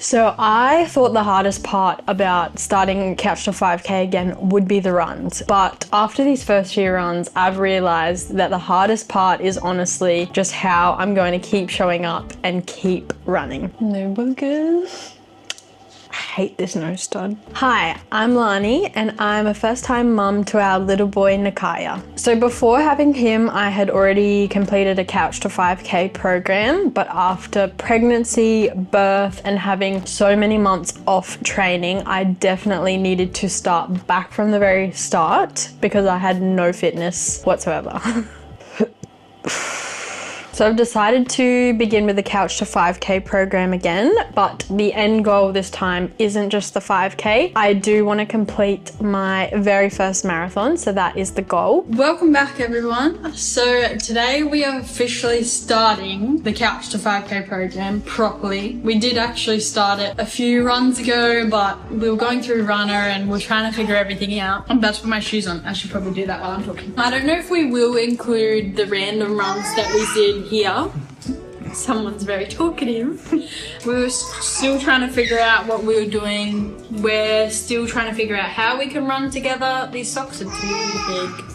So I thought the hardest part about starting Couch to 5K again would be the runs. But after these first few runs, I've realized that the hardest part is honestly just how I'm going to keep showing up and keep running. No boogers. I hate this nose stud. Hi, I'm Lani and I'm a first-time mum to our little boy Nakaya. So before having him, I had already completed a Couch to 5K program, but after pregnancy, birth, and having so many months off training, I definitely needed to start back from the very start because I had no fitness whatsoever. So I've decided to begin with the Couch to 5K program again, but the end goal this time isn't just the 5K. I do want to complete my very first marathon, so that is the goal. Welcome back, everyone. So today we are officially starting the Couch to 5K program properly. We did actually start it a few runs ago, but we were going through Runner and we're trying to figure everything out. I'm about to put my shoes on. I should probably do that while I'm talking. I don't know if we will include the random runs that we did here. Someone's very talkative. We were still trying to figure out what we were doing. We're still trying to figure out how we can run together. These socks are too big.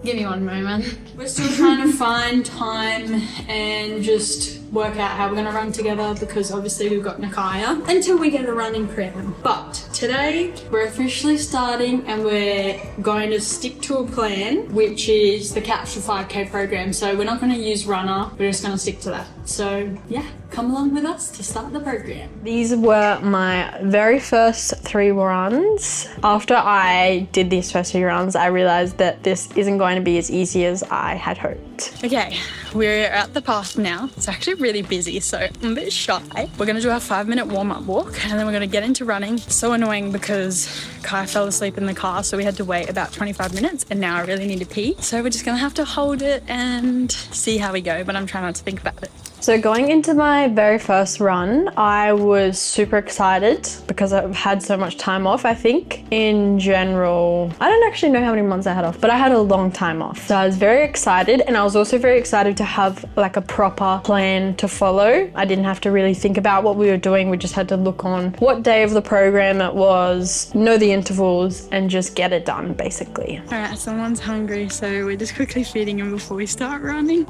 Give me one moment. We're still trying to find time and just work out how we're going to run together because obviously we've got Nakaya until we get a running pram. But today we're officially starting and we're going to stick to a plan, which is the Couch to 5K program. So we're not going to use Runner, we're just going to stick to that. So yeah, come along with us to start the program. These were my very first 3 runs. After I did these first 3 runs, I realized that this isn't going to be as easy as I had hoped. Okay, we're at the path now. It's actually really busy, so I'm a bit shy. We're gonna do our 5-minute warm-up walk and then we're gonna get into running. It's so annoying because Kai fell asleep in the car, so we had to wait about 25 minutes and now I really need to pee. So we're just gonna have to hold it and see how we go, but I'm trying not to think about it. So going into my very first run, I was super excited because I've had so much time off. I think in general, I don't actually know how many months I had off, but I had a long time off. So I was very excited, and I was also very excited to have like a proper plan to follow. I didn't have to really think about what we were doing. We just had to look on what day of the program it was, know the intervals, and just get it done basically. All right, someone's hungry, so we're just quickly feeding him before we start running.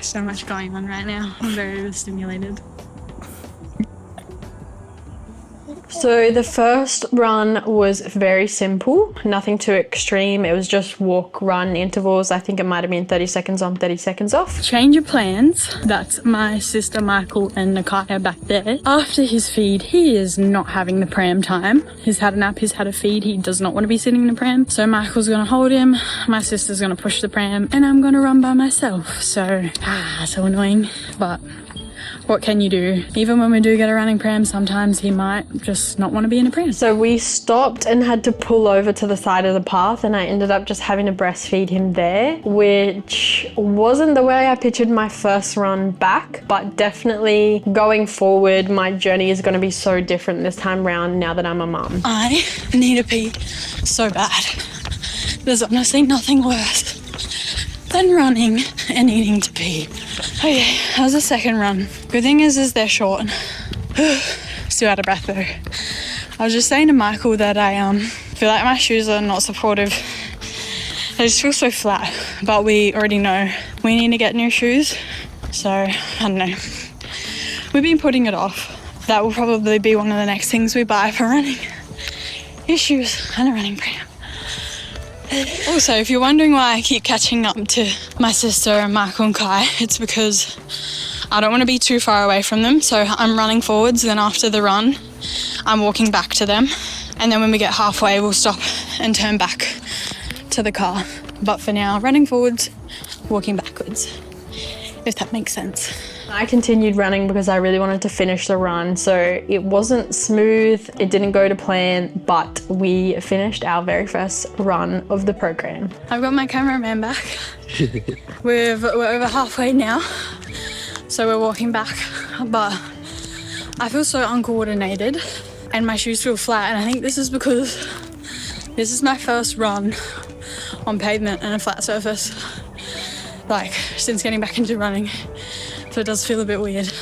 So much going on right now. I'm very overstimulated. So the first run was very simple, nothing too extreme. It was just walk, run intervals. I think it might have been 30 seconds on, 30 seconds off. Change of plans. That's my sister Michael and Nakaya back there. After his feed, he is not having the pram time. He's had a nap, he's had a feed. He does not want to be sitting in the pram. So Michael's gonna hold him, my sister's gonna push the pram, and I'm gonna run by myself. So, so annoying, but what can you do? Even when we do get a running pram, sometimes he might just not want to be in a pram. So we stopped and had to pull over to the side of the path, and I ended up just having to breastfeed him there, which wasn't the way I pictured my first run back, but definitely going forward, my journey is going to be so different this time round now that I'm a mum. I need a pee so bad. There's honestly nothing worse than running and needing to pee. Okay, that was the second run. Good thing is they're short. Still out of breath though. I was just saying to Michael that I feel like my shoes are not supportive. They just feel so flat, but we already know we need to get new shoes. So, I don't know. We've been putting it off. That will probably be one of the next things we buy for running. New shoes and a running pram. Also, if you're wondering why I keep catching up to my sister and Michael and Kai, it's because I don't want to be too far away from them. So I'm running forwards, then after the run, I'm walking back to them. And then when we get halfway, we'll stop and turn back to the car. But for now, running forwards, walking backwards, if that makes sense. I continued running because I really wanted to finish the run. So it wasn't smooth, it didn't go to plan, but we finished our very first run of the program. I've got my cameraman back. We're over halfway now, so we're walking back, but I feel so uncoordinated and my shoes feel flat, and I think this is because this is my first run on pavement and a flat surface, like since getting back into running. So it does feel a bit weird.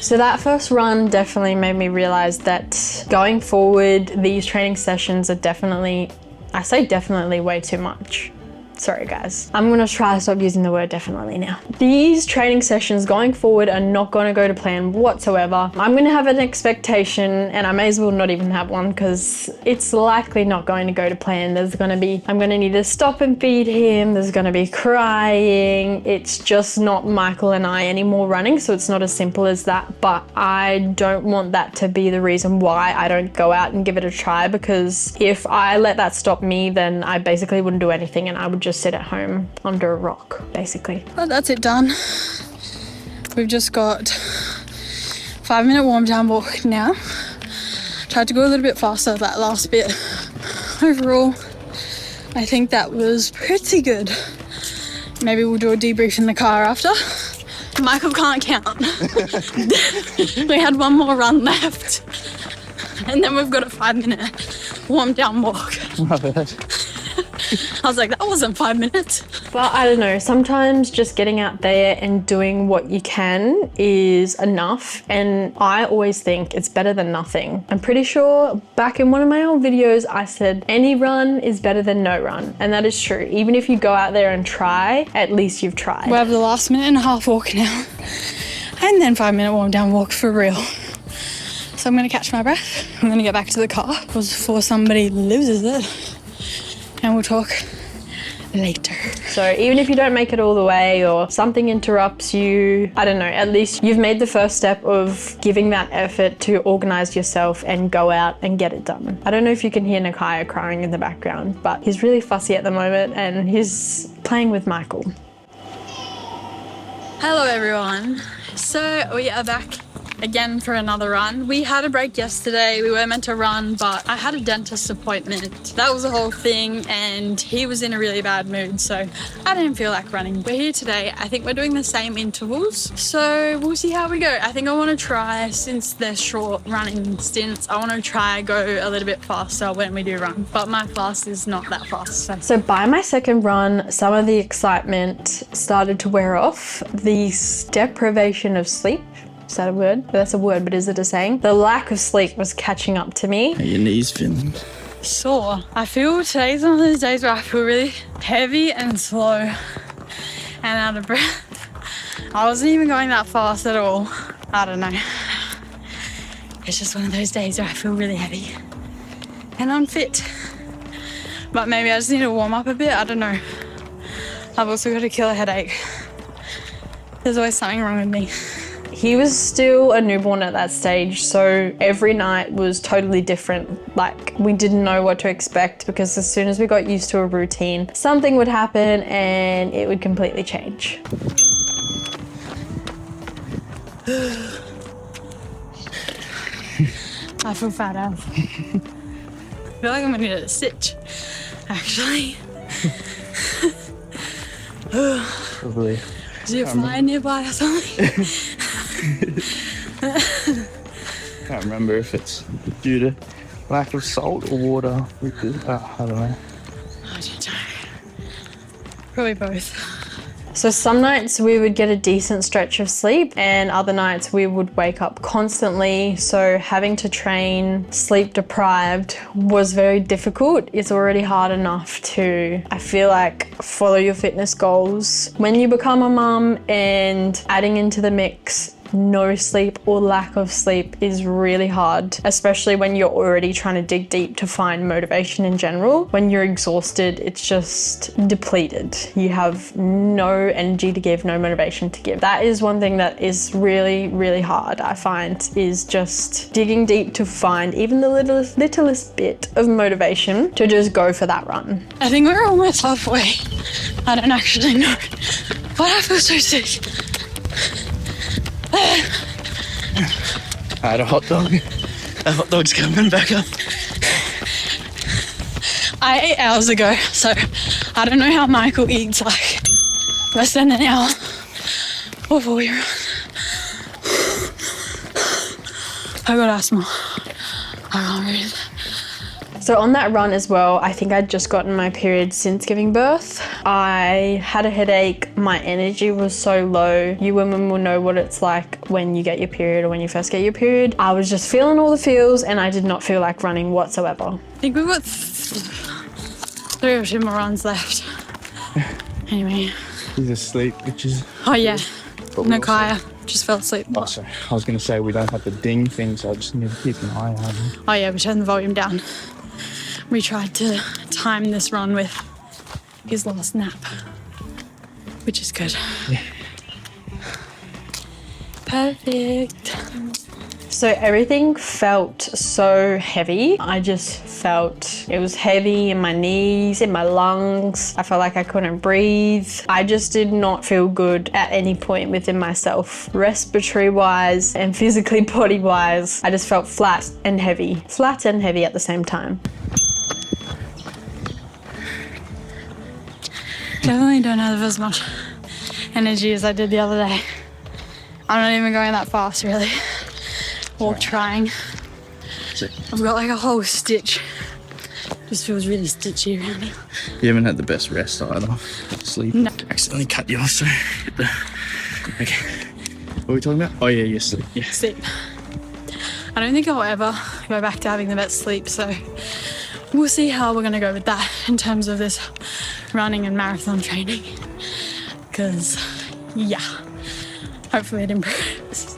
So that first run definitely made me realize that going forward, these training sessions are definitely, I say definitely, way too much. Sorry guys. I'm gonna try to stop using the word definitely now. These training sessions going forward are not gonna go to plan whatsoever. I'm gonna have an expectation, and I may as well not even have one because it's likely not going to go to plan. I'm gonna need to stop and feed him. There's gonna be crying. It's just not Michael and I anymore running, so it's not as simple as that. But I don't want that to be the reason why I don't go out and give it a try, because if I let that stop me, then I basically wouldn't do anything and I would just sit at home under a rock, basically. Well, that's it done. We've just got 5-minute warm down walk now. Tried to go a little bit faster that last bit. Overall, I think that was pretty good. Maybe we'll do a debrief in the car after. Michael can't count. We had one more run left. And then we've got a 5-minute warm down walk. My bad. I was like, that wasn't 5 minutes. But I don't know, sometimes just getting out there and doing what you can is enough. And I always think it's better than nothing. I'm pretty sure back in one of my old videos, I said any run is better than no run. And that is true. Even if you go out there and try, at least you've tried. We have the last 1.5 minute walk now. And then 5-minute warm down walk for real. So I'm gonna catch my breath. I'm gonna get back to the car before somebody loses it. And we'll talk later. So even if you don't make it all the way or something interrupts you, I don't know, at least you've made the first step of giving that effort to organize yourself and go out and get it done. I don't know if you can hear Nakaya crying in the background, but he's really fussy at the moment and he's playing with Michael. Hello everyone. So we are back again for another run. We had a break yesterday. We were meant to run, but I had a dentist appointment. That was the whole thing, and he was in a really bad mood, so I didn't feel like running. We're here today. I think we're doing the same intervals, so we'll see how we go. I think I want to try, since they're short running stints, I want to try go a little bit faster when we do run, but my fast is not that fast. So by my second run, some of the excitement started to wear off. The deprivation of sleep, is that a word? That's a word, but is it a saying? The lack of sleep was catching up to me. Are your knees feeling? Sore. I feel today's one of those days where I feel really heavy and slow and out of breath. I wasn't even going that fast at all. I don't know. It's just one of those days where I feel really heavy and unfit. But maybe I just need to warm up a bit. I don't know. I've also got a killer headache. There's always something wrong with me. He was still a newborn at that stage, so every night was totally different. Like, we didn't know what to expect because as soon as we got used to a routine, something would happen and it would completely change. I feel fat out. I feel like I'm gonna get a stitch, actually. Probably. Is there a fly nearby or something? Can't remember if it's due to lack of salt or water. I don't know. I don't know. Probably both. So some nights we would get a decent stretch of sleep and other nights we would wake up constantly. So having to train sleep deprived was very difficult. It's already hard enough to, I feel like, follow your fitness goals. When you become a mum and adding into the mix no sleep or lack of sleep is really hard, especially when you're already trying to dig deep to find motivation in general. When you're exhausted, it's just depleted. You have no energy to give, no motivation to give. That is one thing that is really, really hard, I find, is just digging deep to find even the littlest bit of motivation to just go for that run. I think we're almost halfway. I don't actually know, but I feel so sick. I had a hot dog. The hot dog's coming back up. I ate hours ago, so I don't know how Michael eats like less than an hour before we run. I got asthma. I can't breathe. So on that run as well, I think I'd just gotten my period since giving birth. I had a headache. My energy was so low. You women will know what it's like when you get your period or when you first get your period. I was just feeling all the feels and I did not feel like running whatsoever. I think we've got 3 or 2 more runs left. Anyway. He's asleep, which is... Oh yeah, Nakaya just fell asleep. Oh, sorry. I was going to say we don't have the ding thing, so I just need to keep an eye on him. Oh yeah, we turned the volume down. We tried to time this run with his last nap, which is good. Yeah. Perfect. So everything felt so heavy. I just felt it was heavy in my knees, in my lungs. I felt like I couldn't breathe. I just did not feel good at any point within myself. Respiratory wise and physically body wise, I just felt flat and heavy. Flat and heavy at the same time. Definitely don't have as much energy as I did the other day. I'm not even going that fast really. Or trying. I've got like a whole stitch. Just feels really stitchy around me. You haven't had the best rest either. Sleep. No. Accidentally cut you off, so okay. What are we talking about? Oh yeah, your sleep. Yeah. Sleep. I don't think I'll ever go back to having the best sleep, so we'll see how we're gonna go with that in terms of this running and marathon training. Because yeah, hopefully it improves.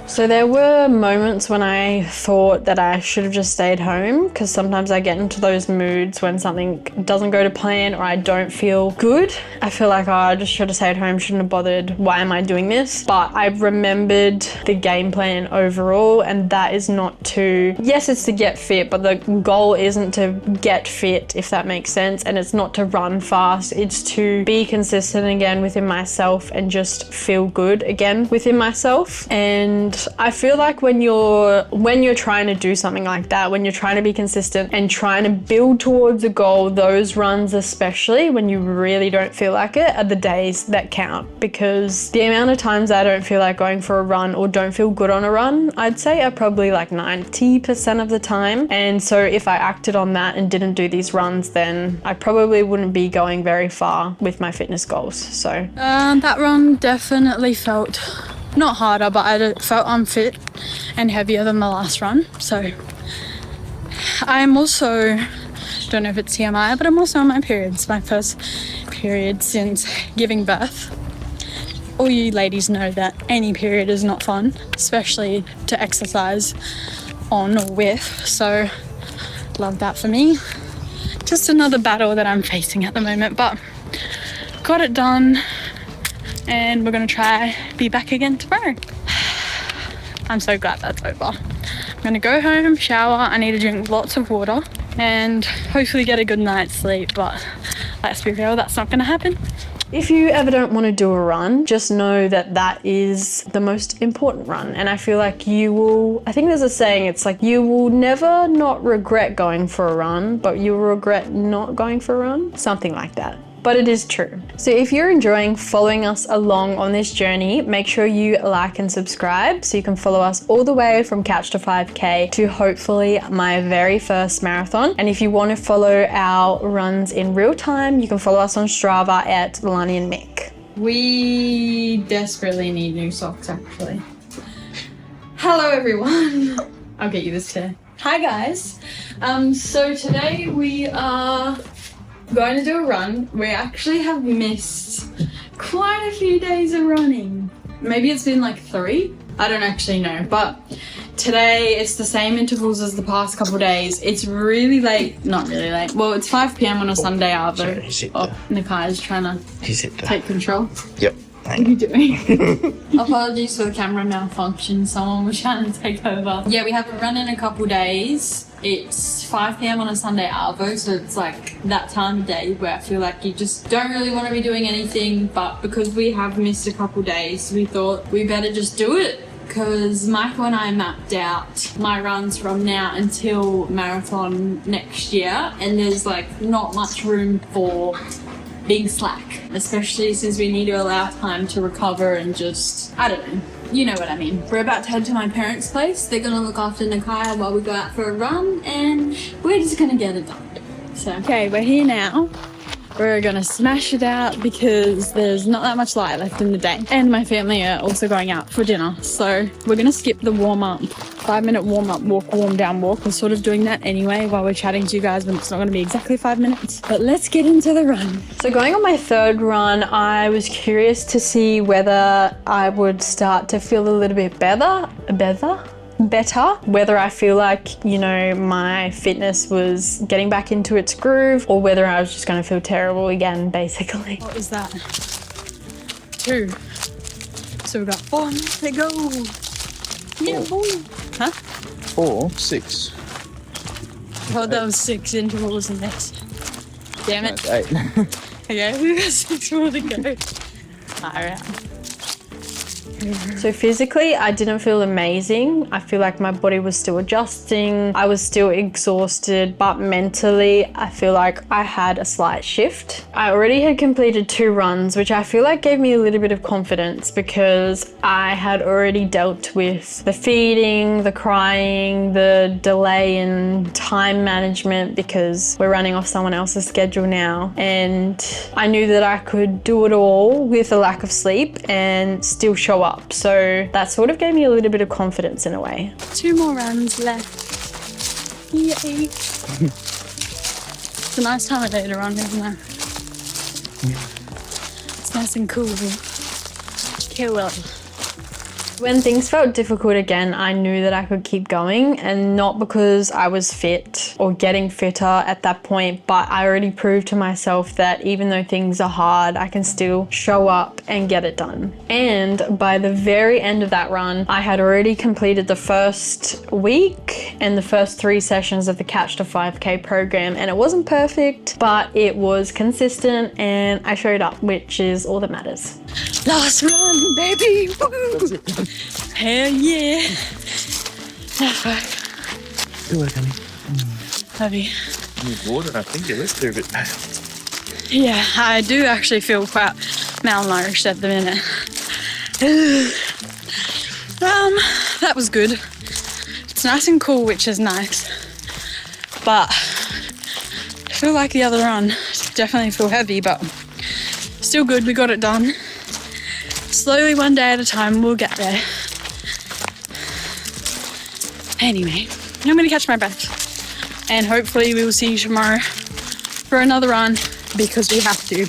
So there were moments when I thought that I should have just stayed home, because sometimes I get into those moods when something doesn't go to plan or I don't feel good. I feel like, oh, I just should have stayed home, shouldn't have bothered. Why am I doing this? But I remembered the game plan overall, and that is not to, yes, it's to get fit, but the goal isn't to get fit, if that makes sense. And it's not to run fast. It's to be consistent again within myself and just feel good again within myself. And I feel like when you're trying to do something like that, when you're trying to be consistent and trying to build towards a goal, those runs, especially when you really don't feel like it, are the days that count. Because the amount of times I don't feel like going for a run or don't feel good on a run, I'd say are probably like 90% of the time. And so if I acted on that and didn't do these runs, then I probably wouldn't be going very far with my fitness goals. So that run definitely felt not harder, but I felt unfit and heavier than the last run. So I'm also, don't know if it's TMI, but I'm also on my period. It's my first period since giving birth. All you ladies know that any period is not fun, especially to exercise on or with. So love that for me. Just another battle that I'm facing at the moment, but got it done. And we're gonna try be back again tomorrow. I'm so glad that's over. I'm gonna go home, shower. I need to drink lots of water and hopefully get a good night's sleep, but let's be real, that's not gonna happen. If you ever don't want to do a run, just know that that is the most important run. And I feel like you will, I think there's a saying, it's like you will never not regret going for a run, but you will regret not going for a run, something like that. But it is true. So if you're enjoying following us along on this journey, make sure you like and subscribe so you can follow us all the way from couch to 5K to hopefully my very first marathon. And if you want to follow our runs in real time, you can follow us on Strava at Lani and Mick. We desperately need new socks, actually. Hello, everyone. I'll get you this today. Hi, guys. So today we are going to do a run. We actually have missed quite a few days of running. Maybe it's been like 3. I don't actually know, but today it's the same intervals as the past couple days. It's really late, not really late. Well, it's 5 p.m. on a Sunday after. Nakai's trying to take control. Yep. What are you doing? Apologies for the camera malfunction. Someone was trying to take over. Yeah, we have a run in a couple days. It's 5 p.m. on a Sunday arvo, so it's like that time of day where I feel like you just don't really want to be doing anything, but because we have missed a couple days, we thought we better just do it. Because Michael and I mapped out my runs from now until marathon next year, and there's like not much room for being slack, especially since we need to allow time to recover and just, I don't know, you know what I mean. We're about to head to my parents' place. They're gonna look after Nakaya while we go out for a run, and we're just gonna get it done. So, okay, we're here now. We're gonna smash it out because there's not that much light left in the day. And my family are also going out for dinner. So we're gonna skip the warm up, 5-minute warm up walk, warm down walk. We're sort of doing that anyway while we're chatting to you guys, but it's not gonna be exactly 5 minutes. But let's get into the run. So going on my third run, I was curious to see whether I would start to feel a little bit better, whether I feel like, you know, my fitness was getting back into its groove, or whether I was just going to feel terrible again, basically. What is that? 2. So we've got 4 to go. Yeah, boy. Huh? 4, 6. Oh, that was 6 intervals in this. Damn it. That's 8. Okay, we've got 6 more to go. Alright. So physically, I didn't feel amazing. I feel like my body was still adjusting. I was still exhausted, but mentally, I feel like I had a slight shift. I already had completed 2 runs, which I feel like gave me a little bit of confidence because I had already dealt with the feeding, the crying, the delay in time management because we're running off someone else's schedule now. And I knew that I could do it all with a lack of sleep and still show up. So that sort of gave me a little bit of confidence in a way. 2 more runs left. Yay. It's a nice time of day to run, isn't it? It's nice and cool. Cool. When things felt difficult again, I knew that I could keep going, and not because I was fit or getting fitter at that point, but I already proved to myself that even though things are hard, I can still show up and get it done. And by the very end of that run, I had already completed the first week and the first 3 sessions of the Catch to 5K program, and it wasn't perfect, but it was consistent and I showed up, which is all that matters. Last run, baby! Woo! Hell yeah! High five. Good work, honey. Love you. Need water, I think your lips are a bit bad. Yeah, I do actually feel quite malnourished at the minute. That was good. It's nice and cool, which is nice. But I feel like the other run definitely feel heavy, but still good. We got it done. Slowly, one day at a time, we'll get there. Anyway, I'm gonna catch my breath, and hopefully we will see you tomorrow for another run because we have to.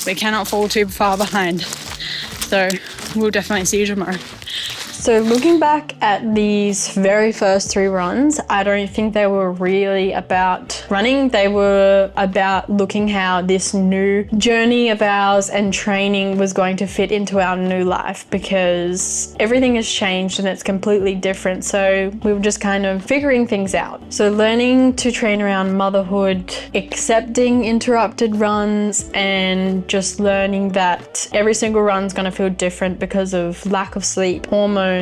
We cannot fall too far behind. So we'll definitely see you tomorrow. So looking back at these very first 3 runs, I don't think they were really about running. They were about looking how this new journey of ours and training was going to fit into our new life, because everything has changed and it's completely different. So we were just kind of figuring things out. So learning to train around motherhood, accepting interrupted runs, and just learning that every single run's going to feel different because of lack of sleep, hormones,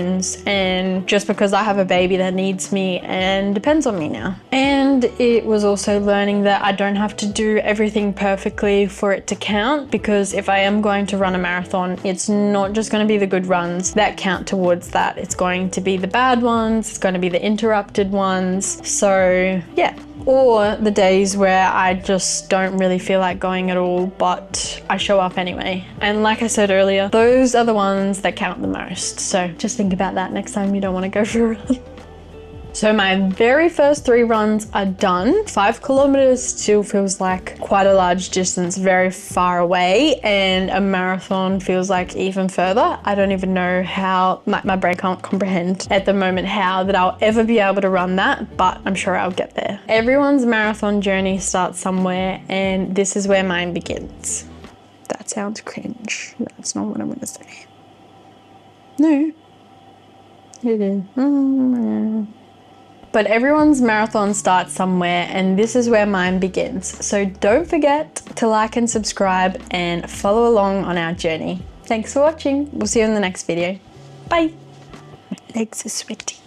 and just because I have a baby that needs me and depends on me now. And it was also learning that I don't have to do everything perfectly for it to count, because if I am going to run a marathon, it's not just going to be the good runs that count towards that. It's going to be the bad ones, it's going to be the interrupted ones. So yeah. Or the days where I just don't really feel like going at all, but I show up anyway. And like I said earlier, those are the ones that count the most. So just think about that next time you don't want to go for a run. So my very first 3 runs are done. 5 kilometers still feels like quite a large distance, very far away, and a marathon feels like even further. I don't even know how, my brain can't comprehend at the moment how that I'll ever be able to run that, but I'm sure I'll get there. Everyone's marathon journey starts somewhere, and this is where mine begins. That sounds cringe. That's not what I'm gonna say. No. It is. But everyone's marathon starts somewhere, and this is where mine begins. So don't forget to like and subscribe and follow along on our journey. Thanks for watching. We'll see you in the next video. Bye. My legs are sweaty.